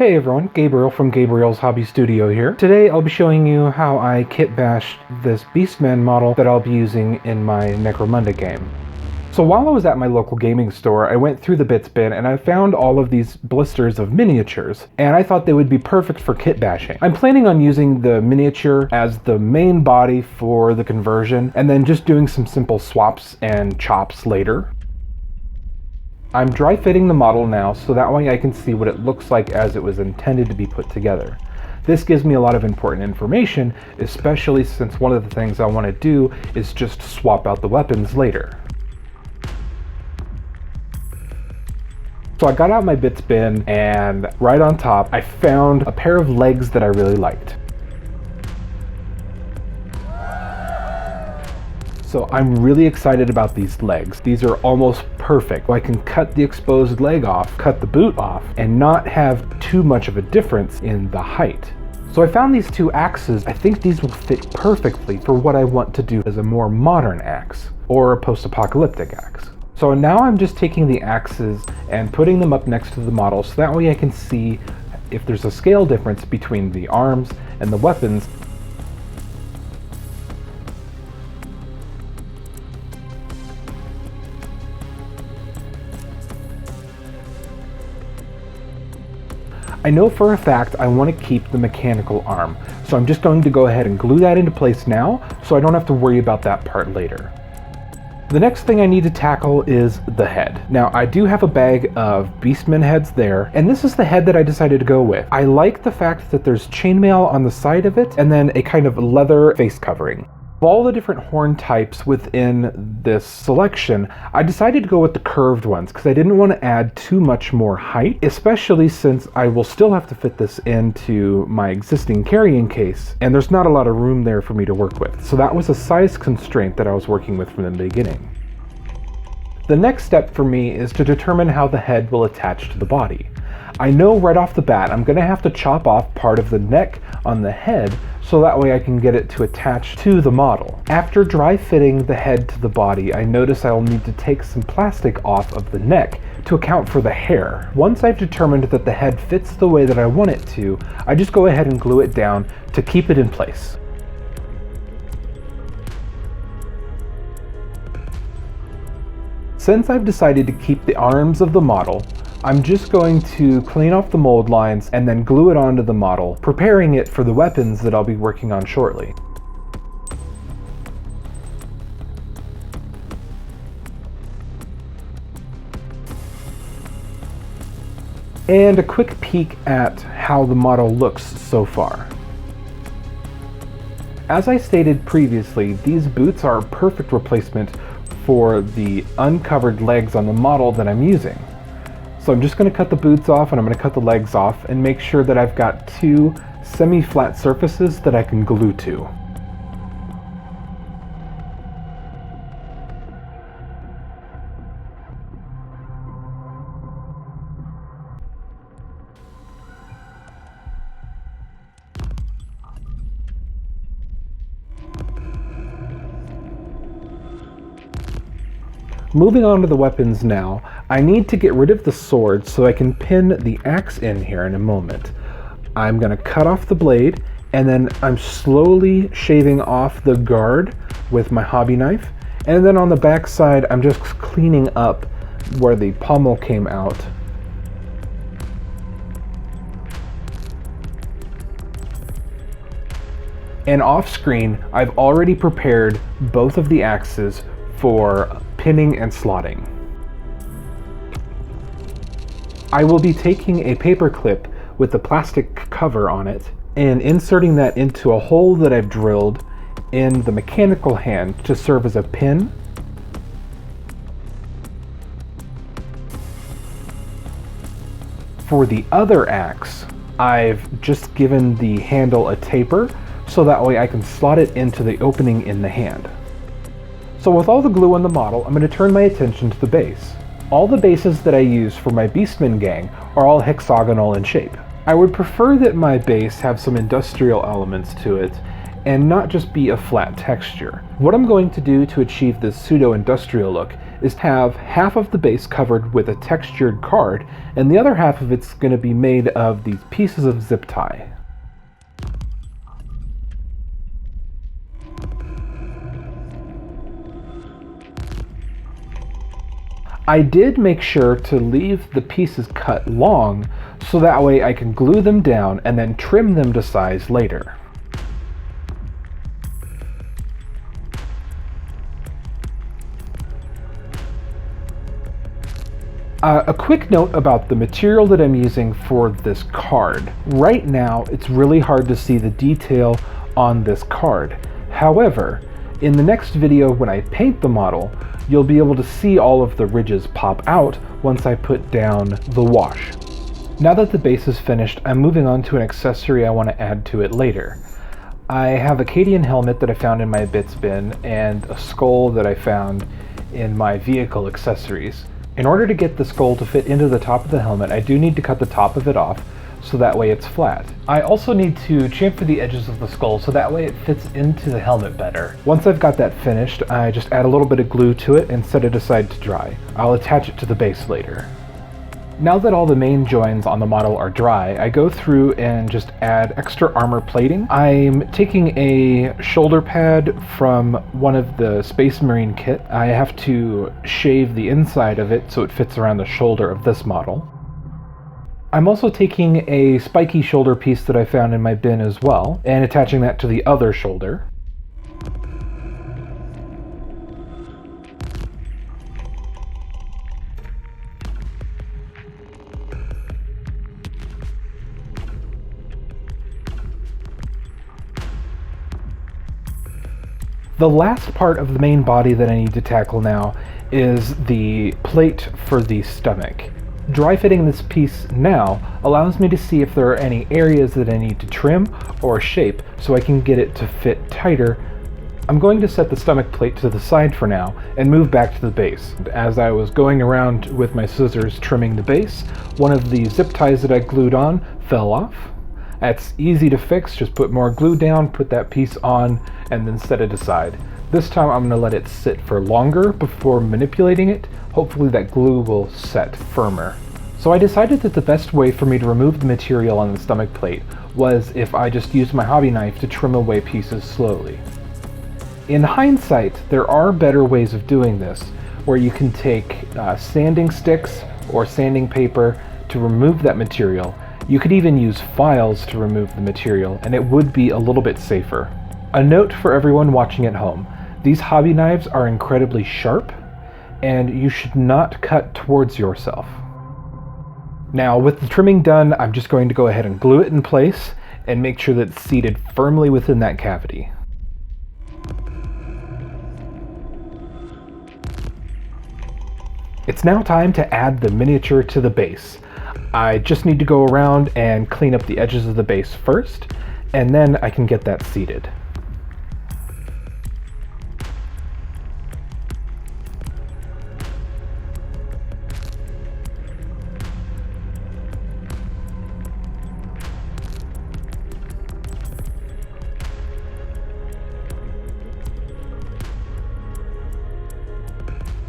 Hey everyone, Gabriel from Gabriel's Hobby Studio here. Today I'll be showing you how I kitbashed this Beastman model that I'll be using in my Necromunda game. So while I was at my local gaming store, I went through the bits bin and I found all of these blisters of miniatures, and I thought they would be perfect for kitbashing. I'm planning on using the miniature as the main body for the conversion, and then just doing some simple swaps and chops later. I'm dry fitting the model now so that way I can see what it looks like as it was intended to be put together. This gives me a lot of important information, especially since one of the things I want to do is just swap out the weapons later. So I got out my bits bin, and right on top I found a pair of legs that I really liked. So I'm really excited about these legs. These are almost perfect. I can cut the exposed leg off, cut the boot off, and not have too much of a difference in the height. So I found these two axes. I think these will fit perfectly for what I want to do as a more modern axe, or a post-apocalyptic axe. So now I'm just taking the axes and putting them up next to the model so that way I can see if there's a scale difference between the arms and the weapons. I know for a fact I want to keep the mechanical arm, so I'm just going to go ahead and glue that into place now so I don't have to worry about that part later. The next thing I need to tackle is the head. Now I do have a bag of Beastman heads there, and this is the head that I decided to go with. I like the fact that there's chainmail on the side of it and then a kind of leather face covering. Of all the different horn types within this selection, I decided to go with the curved ones because I didn't want to add too much more height, especially since I will still have to fit this into my existing carrying case, and there's not a lot of room there for me to work with. So that was a size constraint that I was working with from the beginning. The next step for me is to determine how the head will attach to the body. I know right off the bat I'm going to have to chop off part of the neck on the head so that way I can get it to attach to the model. After dry fitting the head to the body, I notice I'll need to take some plastic off of the neck to account for the hair. Once I've determined that the head fits the way that I want it to, I just go ahead and glue it down to keep it in place. Since I've decided to keep the arms of the model, I'm just going to clean off the mold lines and then glue it onto the model, preparing it for the weapons that I'll be working on shortly. And a quick peek at how the model looks so far. As I stated previously, these boots are a perfect replacement for the uncovered legs on the model that I'm using. So I'm just going to cut the boots off and I'm going to cut the legs off and make sure that I've got two semi-flat surfaces that I can glue to. Moving on to the weapons now, I need to get rid of the sword so I can pin the axe in here in a moment. I'm going to cut off the blade, and then I'm slowly shaving off the guard with my hobby knife, and then on the back side I'm just cleaning up where the pommel came out. And off screen, I've already prepared both of the axes for pinning and slotting. I will be taking a paper clip with a plastic cover on it and inserting that into a hole that I've drilled in the mechanical hand to serve as a pin. For the other axe, I've just given the handle a taper so that way I can slot it into the opening in the hand. So with all the glue on the model, I'm going to turn my attention to the base. All the bases that I use for my Beastman gang are all hexagonal in shape. I would prefer that my base have some industrial elements to it, and not just be a flat texture. What I'm going to do to achieve this pseudo-industrial look is have half of the base covered with a textured card, and the other half of it's going to be made of these pieces of zip tie. I did make sure to leave the pieces cut long, so that way I can glue them down and then trim them to size later. A quick note about the material that I'm using for this card. Right now, it's really hard to see the detail on this card. However, in the next video when I paint the model, you'll be able to see all of the ridges pop out once I put down the wash. Now that the base is finished, I'm moving on to an accessory I want to add to it later. I have a Cadian helmet that I found in my bits bin and a skull that I found in my vehicle accessories. In order to get the skull to fit into the top of the helmet, I do need to cut the top of it off so that way it's flat. I also need to chamfer the edges of the skull so that way it fits into the helmet better. Once I've got that finished, I just add a little bit of glue to it and set it aside to dry. I'll attach it to the base later. Now that all the main joins on the model are dry, I go through and just add extra armor plating. I'm taking a shoulder pad from one of the Space Marine kit. I have to shave the inside of it so it fits around the shoulder of this model. I'm also taking a spiky shoulder piece that I found in my bin as well, and attaching that to the other shoulder. The last part of the main body that I need to tackle now is the plate for the stomach. Dry fitting this piece now allows me to see if there are any areas that I need to trim or shape so I can get it to fit tighter. I'm going to set the stomach plate to the side for now and move back to the base. As I was going around with my scissors trimming the base, one of the zip ties that I glued on fell off. That's easy to fix, just put more glue down, put that piece on, and then set it aside. This time I'm going to let it sit for longer before manipulating it. Hopefully that glue will set firmer. So I decided that the best way for me to remove the material on the stomach plate was if I just used my hobby knife to trim away pieces slowly. In hindsight, there are better ways of doing this, where you can take sanding sticks or sanding paper to remove that material. You could even use files to remove the material, and it would be a little bit safer. A note for everyone watching at home: these hobby knives are incredibly sharp, and you should not cut towards yourself. Now, with the trimming done, I'm just going to go ahead and glue it in place and make sure that it's seated firmly within that cavity. It's now time to add the miniature to the base. I just need to go around and clean up the edges of the base first, and then I can get that seated.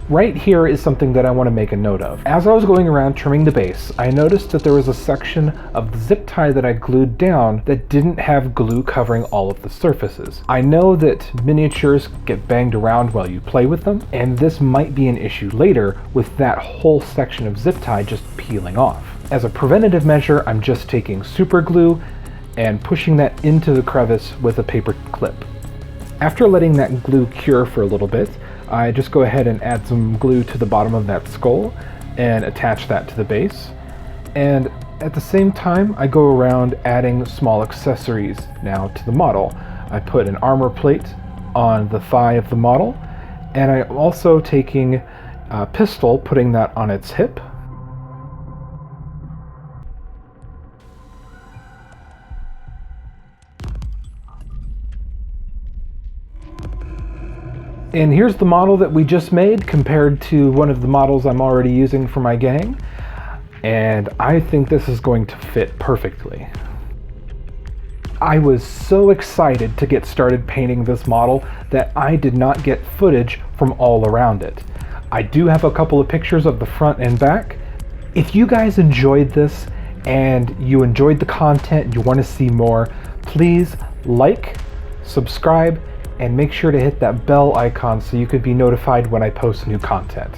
Right here is something that I want to make a note of. As I was going around trimming the base, I noticed that there was a section of the zip tie that I glued down that didn't have glue covering all of the surfaces. I know that miniatures get banged around while you play with them, and this might be an issue later with that whole section of zip tie just peeling off. As a preventative measure, I'm just taking super glue and pushing that into the crevice with a paper clip. After letting that glue cure for a little bit, I just go ahead and add some glue to the bottom of that skull and attach that to the base. And at the same time, I go around adding small accessories now to the model. I put an armor plate on the thigh of the model, and I'm also taking a pistol, putting that on its hip. And here's the model that we just made compared to one of the models I'm already using for my gang. And I think this is going to fit perfectly. I was so excited to get started painting this model that I did not get footage from all around it. I do have a couple of pictures of the front and back. If you guys enjoyed this and you enjoyed the content, you want to see more, please like, subscribe, and make sure to hit that bell icon so you can be notified when I post new content.